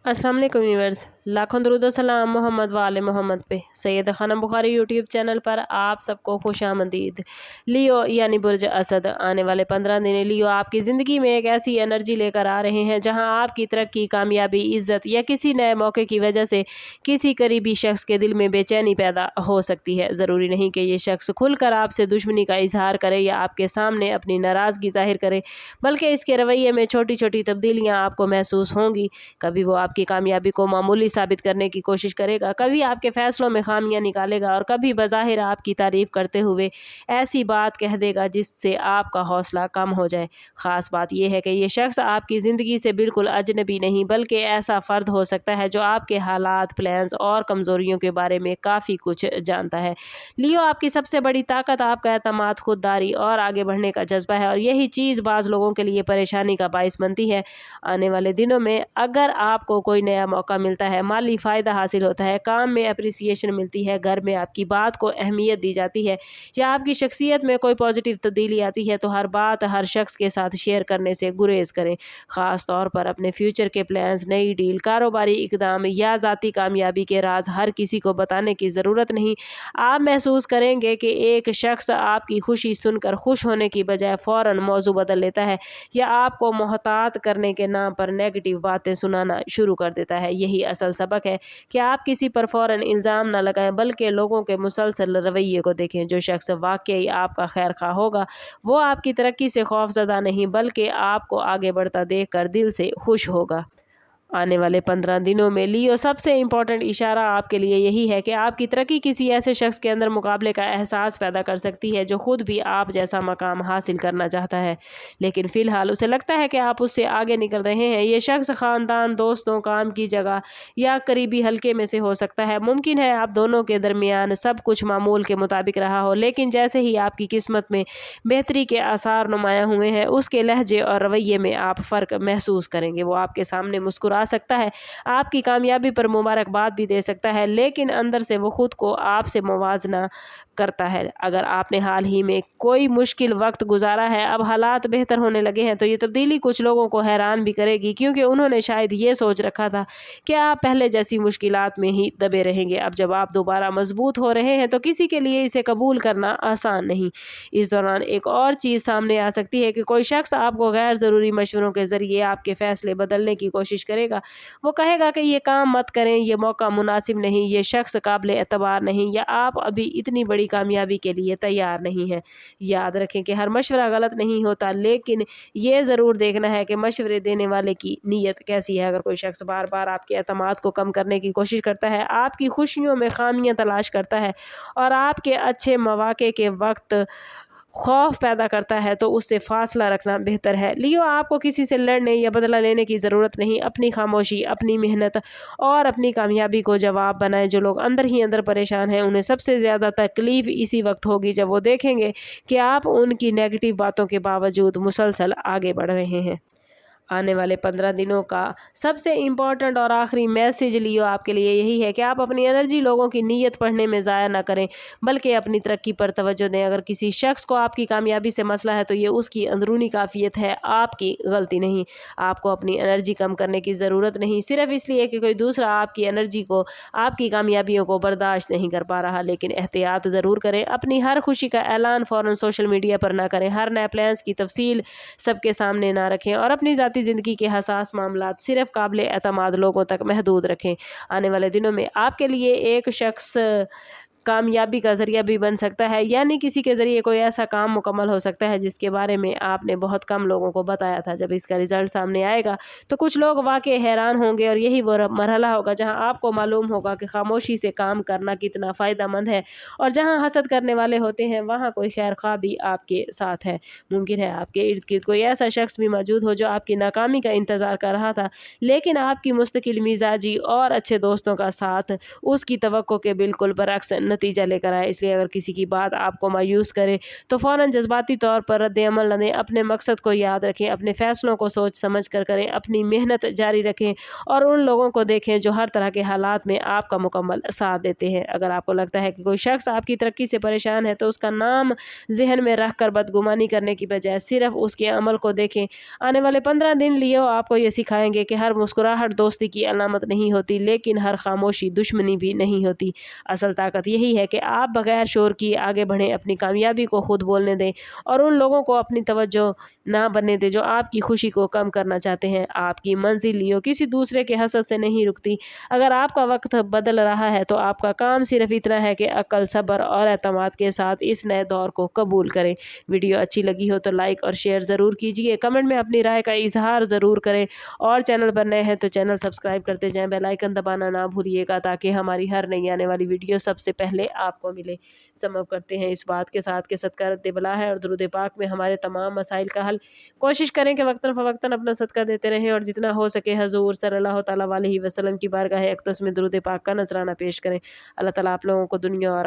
अस्सलाम वालेकुम व्यूअर्स, लाखों दरूद व सलाम मोहम्मद वाले मोहम्मद पे। सैयद खानम बुखारी यूट्यूब चैनल पर आप सबको खुशामदीद। लियो यानी बुर्ज असद आने वाले 15 दिन लियो आपकी ज़िंदगी में एक ऐसी एनर्जी लेकर आ रहे हैं जहां आपकी तरक्की, कामयाबी, इज़्ज़त या किसी नए मौके की वजह से किसी करीबी शख्स के दिल में बेचैनी पैदा हो सकती है। ज़रूरी नहीं कि ये शख्स खुलकर आपसे दुश्मनी का इजहार करे या आपके सामने अपनी नाराज़गी जाहिर करे, बल्कि इसके रवैये में छोटी छोटी तब्दीलियाँ आपको महसूस होंगी। कभी वो आपकी कामयाबी को मामूली साबित करने की कोशिश करेगा, कभी आपके फैसलों में खामियां निकालेगा और कभी बज़ाहिर आपकी तारीफ करते हुए ऐसी बात कह देगा जिससे आपका हौसला कम हो जाए। ख़ास बात यह है कि ये शख्स आपकी ज़िंदगी से बिल्कुल अजनबी नहीं बल्कि ऐसा फ़र्द हो सकता है जो आपके हालात, प्लान्स और कमज़ोरियों के बारे में काफ़ी कुछ जानता है। लियो आपकी सबसे बड़ी ताकत आपका एतमाद, खुददारी और आगे बढ़ने का जज्बा है, और यही चीज़ बाज़ लोगों के लिए परेशानी का बाइस बनती है। आने वाले दिनों में अगर आपको कोई नया मौका मिलता है, माली फ़ायदा हासिल होता है, काम में अप्रिसिएशन मिलती है, घर में आपकी बात को अहमियत दी जाती है या आपकी शख्सियत में कोई पॉजिटिव तब्दीली आती है, तो हर बात हर शख्स के साथ शेयर करने से गुरेज करें। ख़ास तौर पर अपने फ्यूचर के प्लान्स, नई डील, कारोबारी इकदाम या ज़ाती कामयाबी के राज हर किसी को बताने की ज़रूरत नहीं। आप महसूस करेंगे कि एक शख्स आपकी खुशी सुनकर खुश होने की बजाय फ़ौरन मौजू बदल लेता है या आपको मोहतात करने के नाम पर नेगेटिव बातें सुनाना शुरू कर देता है। यही असल सबक है कि आप किसी पर फ़ौरन इल्ज़ाम न लगाएं, बल्कि लोगों के मुसलसल रवैये को देखें। जो शख्स वाकई आपका खैर खा होगा वो आपकी तरक्की से खौफज़दा नहीं बल्कि आपको आगे बढ़ता देख कर दिल से खुश होगा। आने वाले 15 दिनों में लियो सबसे इम्पोर्टेंट इशारा आपके लिए यही है कि आपकी तरक्की किसी ऐसे शख्स के अंदर मुकाबले का एहसास पैदा कर सकती है जो खुद भी आप जैसा मकाम हासिल करना चाहता है, लेकिन फ़िलहाल उसे लगता है कि आप उससे आगे निकल रहे हैं। ये शख्स ख़ानदान, दोस्तों, काम की जगह या करीबी हल्के में से हो सकता है। मुमकिन है आप दोनों के दरमियान सब कुछ मामूल के मुताबिक रहा हो, लेकिन जैसे ही आपकी किस्मत में बेहतरी के आसार नुमायाँ हुए हैं, उसके लहजे और रवैये में आप फ़र्क महसूस करेंगे। वो आपके सामने मुस्कुरा सकता है, आपकी कामयाबी पर मुबारकबाद भी दे सकता है, लेकिन अंदर से वो खुद को आपसे मुवाजना करता है। अगर आपने हाल ही में कोई मुश्किल वक्त गुजारा है, अब हालात बेहतर होने लगे हैं, तो ये तब्दीली कुछ लोगों को हैरान भी करेगी, क्योंकि उन्होंने शायद ये सोच रखा था कि आप पहले जैसी मुश्किलात में ही दबे रहेंगे। अब जब आप दोबारा मजबूत हो रहे हैं तो किसी के लिए इसे कबूल करना आसान नहीं। इस दौरान एक और चीज़ सामने आ सकती है कि कोई शख्स आपको गैर ज़रूरी मशवरों के ज़रिए आपके फ़ैसले बदलने की कोशिश करेगा। वो कहेगा कि ये काम मत करें, ये मौका मुनासिब नहीं, ये शख्स काबिल एतबार नहीं, या आप अभी इतनी बड़ी कामयाबी के लिए तैयार नहीं हैं। याद रखें कि हर मशवरा गलत नहीं होता, लेकिन ये ज़रूर देखना है कि मशवरे देने वाले की नीयत कैसी है। अगर कोई शख्स बार बार आपके एतमाद को कम करने की कोशिश करता है, आपकी खुशियों में खामियां तलाश करता है और आपके अच्छे मौके के वक्त खौफ पैदा करता है, तो उससे फासला रखना बेहतर है। लियो आपको किसी से लड़ने या बदला लेने की ज़रूरत नहीं। अपनी खामोशी, अपनी मेहनत और अपनी कामयाबी को जवाब बनाएं। जो लोग अंदर ही अंदर परेशान हैं, उन्हें सबसे ज़्यादा तकलीफ़ इसी वक्त होगी जब वो देखेंगे कि आप उनकी नेगेटिव बातों के बावजूद मुसलसल आगे बढ़ रहे हैं। आने वाले 15 दिनों का सबसे इम्पॉर्टेंट और आखिरी मैसेज लियो आपके लिए यही है कि आप अपनी एनर्जी लोगों की नीयत पढ़ने में ज़ाया ना करें, बल्कि अपनी तरक्की पर तवज्जो दें। अगर किसी शख्स को आपकी कामयाबी से मसला है, तो ये उसकी अंदरूनी काफ़ियत है, आपकी गलती नहीं। आपको अपनी एनर्जी कम करने की ज़रूरत नहीं, सिर्फ इसलिए कि कोई दूसरा आपकी एनर्जी को, आपकी कामयाबियों को बर्दाश्त नहीं कर पा रहा। लेकिन एहतियात ज़रूर करें। अपनी हर खुशी का ऐलान फ़ौरन सोशल मीडिया पर ना करें, हर नए प्लान्स की तफसील सबके सामने ना रखें और अपनी ज़िंदगी के हसास मामलात सिर्फ काबिल एतमाद लोगों तक महदूद रखें। आने वाले दिनों में आपके लिए एक शख्स कामयाबी का ज़रिया भी बन सकता है, यानी किसी के ज़रिए कोई ऐसा काम मुकम्मल हो सकता है जिसके बारे में आपने बहुत कम लोगों को बताया था। जब इसका रिज़ल्ट सामने आएगा तो कुछ लोग वाकई हैरान होंगे, और यही वो मरहला होगा जहां आपको मालूम होगा कि खामोशी से काम करना कितना फ़ायदेमंद है, और जहां हसद करने वाले होते हैं वहां कोई खैर खा भी आपके साथ है। मुमकिन है आपके इर्द गिर्द कोई ऐसा शख्स भी मौजूद हो जो आपकी नाकामी का इंतज़ार कर रहा था, लेकिन आपकी मुस्तकिल मिजाजी और अच्छे दोस्तों का साथ उसकी तवक्को के बिल्कुल बरअक्स नतीजा लेकर आए। इसलिए अगर किसी की बात आपको मायूस करे तो फ़ौरन जज्बाती तौर पर रद्द-ए-अमल न दें। अपने मकसद को याद रखें, अपने फ़ैसलों को सोच समझ कर करें, अपनी मेहनत जारी रखें और उन लोगों को देखें जो हर तरह के हालात में आपका मुकम्मल साथ देते हैं। अगर आपको लगता है कि कोई शख्स आपकी तरक्की से परेशान है तो उसका नाम ज़हन में रख कर बदगुमानी करने की बजाय सिर्फ उसके अमल को देखें। आने वाले 15 दिन लियो आपको ये सिखाएंगे कि हर मुस्कुराहट दोस्ती की अलामत नहीं होती, लेकिन हर खामोशी दुश्मनी भी नहीं होती। असल ताकत यही है कि आप बगैर शोर किए आगे बढ़ें, अपनी कामयाबी को खुद बोलने दें और उन लोगों को अपनी तवज्जो ना बनने दें जो आपकी खुशी को कम करना चाहते हैं। आपकी मंजिल लियो किसी दूसरे के हसद से नहीं रुकती। अगर आपका वक्त बदल रहा है तो आपका काम सिर्फ इतना है कि अक्ल, सब्र और एतमाद के साथ इस नए दौर को कबूल करें। वीडियो अच्छी लगी हो तो लाइक और शेयर ज़रूर कीजिए, कमेंट में अपनी राय का इजहार ज़रूर करें और चैनल पर नए हैं तो चैनल सब्सक्राइब करते जाएं, बेल आइकन दबाना ना भूलिएगा ताकि हमारी हर नई आने वाली वीडियो सबसे पहले आपको मिले। समझ करते हैं इस बात के साथ कि सदका रद्द बला है और दुरूद पाक में हमारे तमाम मसाइल का हल। कोशिश करें कि वक्तन फ़वक्तन अपना सदका देते रहें और जितना हो सके हजूर सल्लल्लाहु तआला अलैहि वसल्लम की बारगाह अक़दस में दुरूद पाक का नजराना पेश करें। अल्लाह ताला आप लोगों को दुनिया और